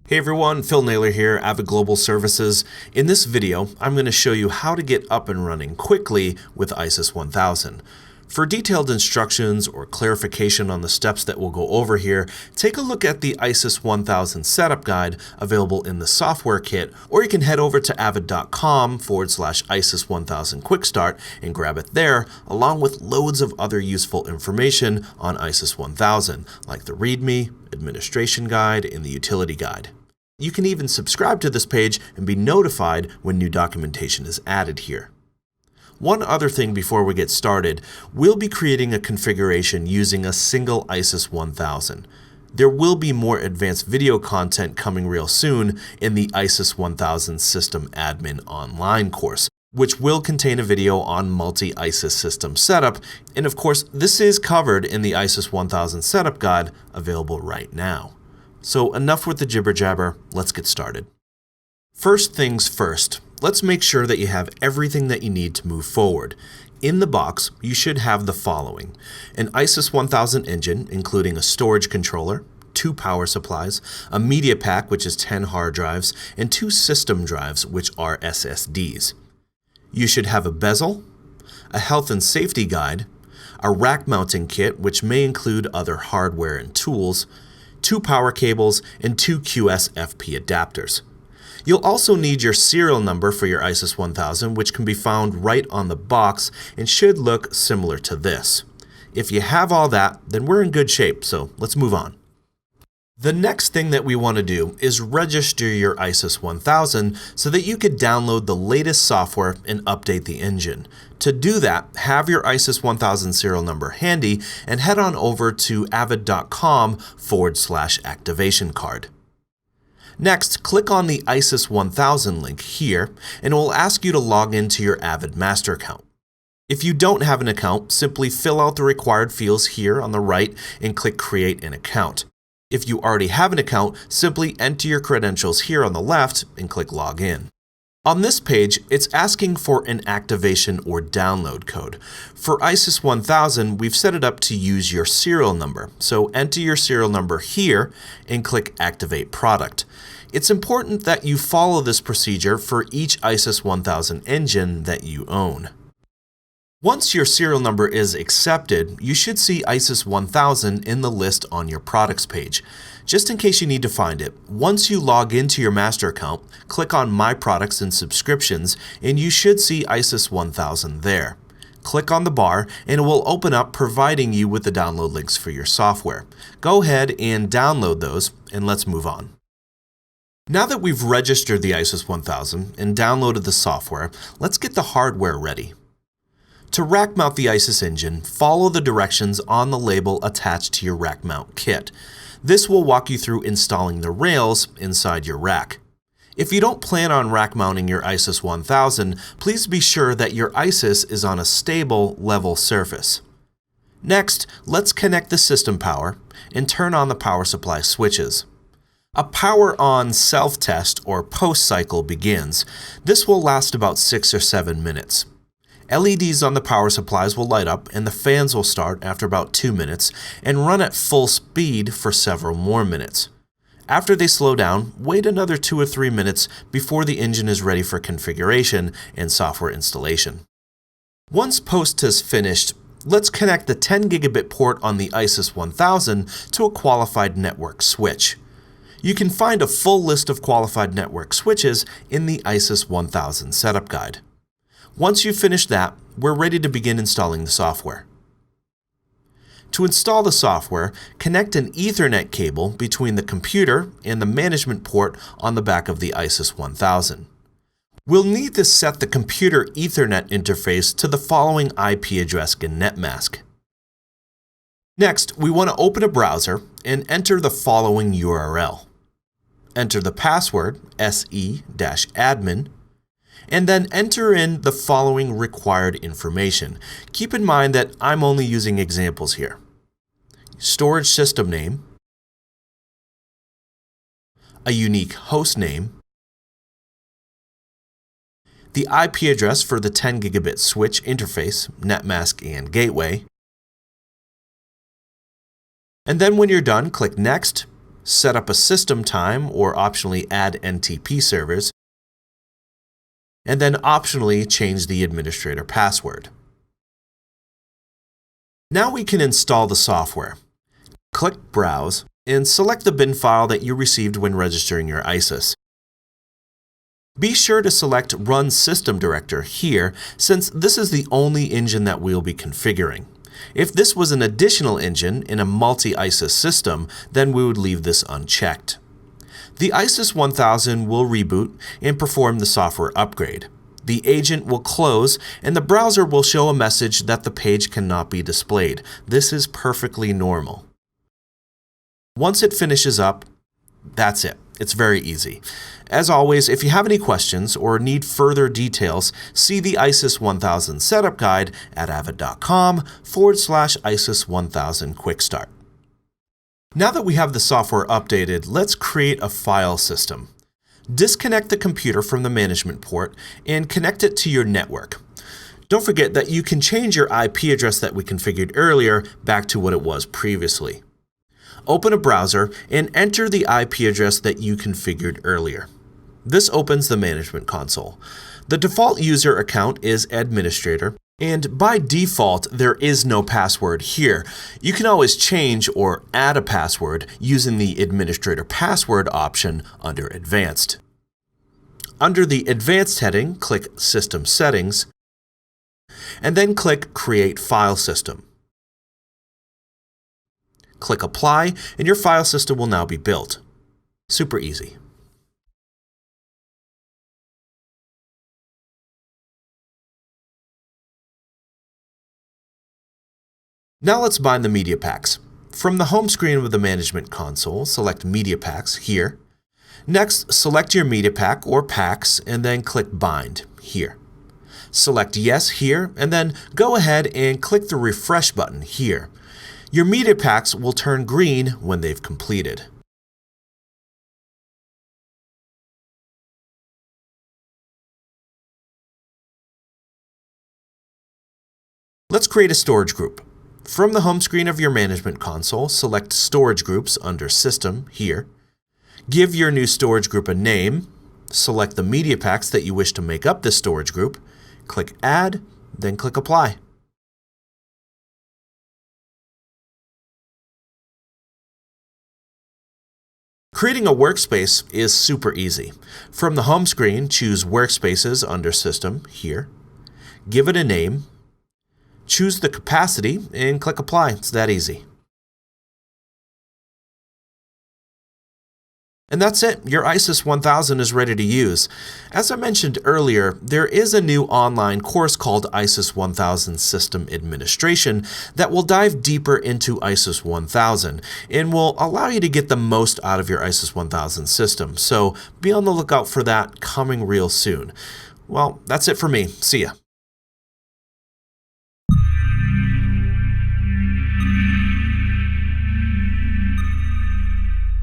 Hey everyone, Phil Naylor here, Avid Global Services. In this video, I'm going to show you how to get up and running quickly with ISIS 1000. For detailed instructions or clarification on the steps that we'll go over here, take a look at the ISIS 1000 setup guide available in the software kit, or you can head over to avid.com/ISIS 1000 Quick Start and grab it there, along with loads of other useful information on ISIS 1000, like the README, administration guide, and the utility guide. You can even subscribe to this page and be notified when new documentation is added here. One other thing before we get started, we'll be creating a configuration using a single ISIS 1000. There will be more advanced video content coming real soon in the ISIS 1000 System Admin Online course, which will contain a video on multi-ISIS system setup, and of course this is covered in the ISIS 1000 setup guide available right now. So enough with the jibber jabber, let's get started. First things first, let's make sure that you have everything that you need to move forward. In the box, you should have the following: an ISIS 1000 engine, including a storage controller, 2 power supplies, a media pack, which is 10 hard drives, and 2 system drives, which are SSDs. You should have a bezel, a health and safety guide, a rack mounting kit, which may include other hardware and tools, 2 power cables, and 2 QSFP adapters. You'll also need your serial number for your ISIS 1000, which can be found right on the box and should look similar to this. If you have all that, then we're in good shape, so let's move on. The next thing that we want to do is register your ISIS 1000 so that you can download the latest software and update the engine. To do that, have your ISIS 1000 serial number handy and head on over to avid.com/activation card. Next, click on the ISIS 1000 link here, and it will ask you to log into your Avid master account. If you don't have an account, simply fill out the required fields here on the right and click Create an Account. If you already have an account, simply enter your credentials here on the left and click Login. On this page, it's asking for an activation or download code. For ISIS 1000, we've set it up to use your serial number, so enter your serial number here and click Activate Product. It's important that you follow this procedure for each ISIS 1000 engine that you own. Once your serial number is accepted, you should see ISIS 1000 in the list on your products page. Just in case you need to find it, once you log into your master account, click on My Products and Subscriptions, and you should see ISIS 1000 there. Click on the bar, and it will open up providing you with the download links for your software. Go ahead and download those, and let's move on. Now that we've registered the ISIS 1000 and downloaded the software, let's get the hardware ready. To rack mount the ISIS engine, follow the directions on the label attached to your rack mount kit. This will walk you through installing the rails inside your rack. If you don't plan on rack mounting your ISIS 1000, please be sure that your ISIS is on a stable, level surface. Next, let's connect the system power and turn on the power supply switches. A power on self-test or post cycle begins. This will last about 6 or 7 minutes. LEDs on the power supplies will light up and the fans will start after about 2 minutes and run at full speed for several more minutes. After they slow down, wait another 2 or 3 minutes before the engine is ready for configuration and software installation. Once post is finished, let's connect the 10 gigabit port on the ISIS 1000 to a qualified network switch. You can find a full list of qualified network switches in the ISIS 1000 setup guide. Once you've finished that, we're ready to begin installing the software. To install the software, connect an Ethernet cable between the computer and the management port on the back of the ISIS 1000. We'll need to set the computer Ethernet interface to the following IP address and netmask. Next, we want to open a browser and enter the following URL. Enter the password se-admin, and then enter in the following required information. Keep in mind that I'm only using examples here. Storage system name, a unique host name, the IP address for the 10 gigabit switch interface, netmask, and gateway. And then when you're done, click Next set up a system time or optionally add NTP servers, and then optionally change the administrator password. Now we can install the software. Click Browse and select the bin file that you received when registering your ISIS. Be sure to select Run System Director here, since this is the only engine that we'll be configuring. If this was an additional engine in a multi-ISIS system, then we would leave this unchecked. The ISIS 1000 will reboot and perform the software upgrade. The agent will close and the browser will show a message that the page cannot be displayed. This is perfectly normal. Once it finishes up, that's it. It's very easy. As always, if you have any questions or need further details, see the ISIS 1000 setup guide at avid.com/ISIS 1000 Quick Start. Now that we have the software updated, let's create a file system. Disconnect the computer from the management port and connect it to your network. Don't forget that you can change your IP address that we configured earlier back to what it was previously. Open a browser and enter the IP address that you configured earlier. This opens the management console. The default user account is administrator, and by default, there is no password here. You can always change or add a password using the administrator password option under Advanced. Under the Advanced heading, click System Settings, and then click Create File System. Click Apply, and your file system will now be built. Super easy. Now let's bind the media packs. From the home screen of the management console, select Media Packs here. Next, select your media pack or packs and then click Bind here. Select Yes here and then go ahead and click the Refresh button here. Your media packs will turn green when they've completed. Let's create a storage group. From the home screen of your management console, select Storage Groups under System here. Give your new storage group a name. Select the media packs that you wish to make up this storage group. Click Add, then click Apply. Creating a workspace is super easy. From the home screen, choose Workspaces under System here. Give it a name. Choose the capacity and click Apply. It's that easy. And that's it. Your ISIS 1000 is ready to use. As I mentioned earlier, there is a new online course called ISIS 1000 System Administration that will dive deeper into ISIS 1000 and will allow you to get the most out of your ISIS 1000 system. So be on the lookout for that coming real soon. Well, that's it for me. See ya.